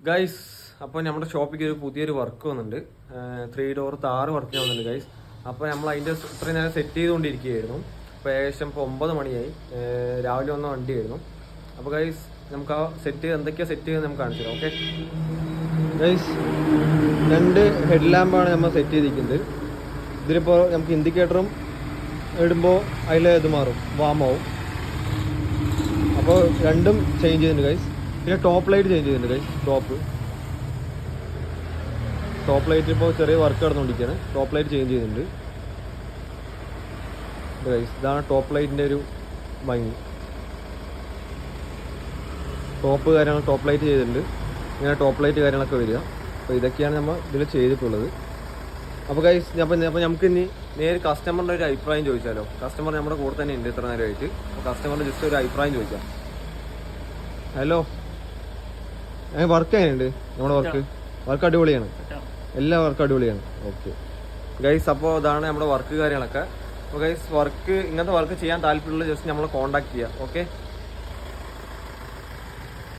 Guys, അപ്പോൾ നമ്മുടെ ഷോപ്പിലേക്ക് ഒരു പുതിയൊരു വർക്ക് വന്നിട്ടുണ്ട്. 3 ഡോർ താർ വർക്ക് വന്നിട്ടുണ്ട് ഗൈസ്. അപ്പോൾ നമ്മൾ അതിൻ്റെ ഇത്രയും നേരം സെറ്റ് ചെയ്തുകൊണ്ടിരിക്കുകയായിരുന്നു. അപ്പോൾ ഏകദേശം ഇപ്പോൾ 9 മണിയായി. രാവിലെ വന്ന വണ്ടിയായിരുന്നു. അപ്പോൾ ഗൈസ്, നമുക്ക് ആ എന്തൊക്കെയാണ് സെറ്റ് ചെയ്ത് നമുക്ക് കാണിച്ചു തരാം. ഓക്കെ ഗൈസ്, 2 ഹെഡ് ലാമ്പാണ് നമ്മൾ സെറ്റ് ചെയ്തിരിക്കുന്നത്. ഇതിലിപ്പോൾ നമുക്ക് ഇൻഡിക്കേറ്ററും ഇടുമ്പോൾ അതിൽ ഇത് മാറും, വാമാവും. അപ്പോൾ രണ്ടും ചേഞ്ച് ചെയ്തിട്ടുണ്ട് ഗൈസ്. പിന്നെ ടോപ്പ് ലൈറ്റ് ചേഞ്ച് ചെയ്തിട്ടുണ്ട് ഗൈസ്. ടോപ്പ് ലൈറ്റ് ഇപ്പോൾ ചെറിയ വർക്ക് നടന്നുകൊണ്ടിരിക്കുകയാണ്. ടോപ്പ് ലൈറ്റ് ചേഞ്ച് ചെയ്തിട്ടുണ്ട് ഗൈസ്. ഇതാണ് ടോപ്പ് ലൈറ്റിൻ്റെ ഒരു ഭംഗി. ടോപ്പ് ലൈറ്റ് ചെയ്തിട്ടുണ്ട്. ഇങ്ങനെ ടോപ്പ് ലൈറ്റ് കാര്യങ്ങളൊക്കെ വരിക. അപ്പോൾ ഇതൊക്കെയാണ് നമ്മൾ ഇതിൽ ചെയ്തിട്ടുള്ളത്. അപ്പോൾ ഗൈസ്, അപ്പോൾ നമുക്ക് ഇനി നേരെ കസ്റ്റമറിൻ്റെ ഒരു അഭിപ്രായം ചോദിച്ചാലോ. കസ്റ്റമർ നമ്മുടെ കൂടെ തന്നെ ഉണ്ട് ഇത്ര നേരമായിട്ട്. അപ്പോൾ കസ്റ്റമറിൻ്റെ ജസ്റ്റ് ഒരു അഭിപ്രായം ചോദിക്കാം. ഹലോ, വർക്ക് എങ്ങനെയുണ്ട്? നമ്മുടെ വർക്ക് അടിപൊളിയാണ്. എല്ലാ വർക്കും അടിപൊളിയാണ്. ഓക്കെ ഗൈസ്, അപ്പോൾ ഇതാണ് നമ്മുടെ വർക്ക് കാര്യങ്ങളൊക്കെ. അപ്പോൾ ഗൈസ്, ഇങ്ങനത്തെ വർക്ക് ചെയ്യാൻ താല്പര്യമുള്ള ജസ്റ്റ് നമ്മളെ കോൺടാക്ട് ചെയ്യുക. ഓക്കെ.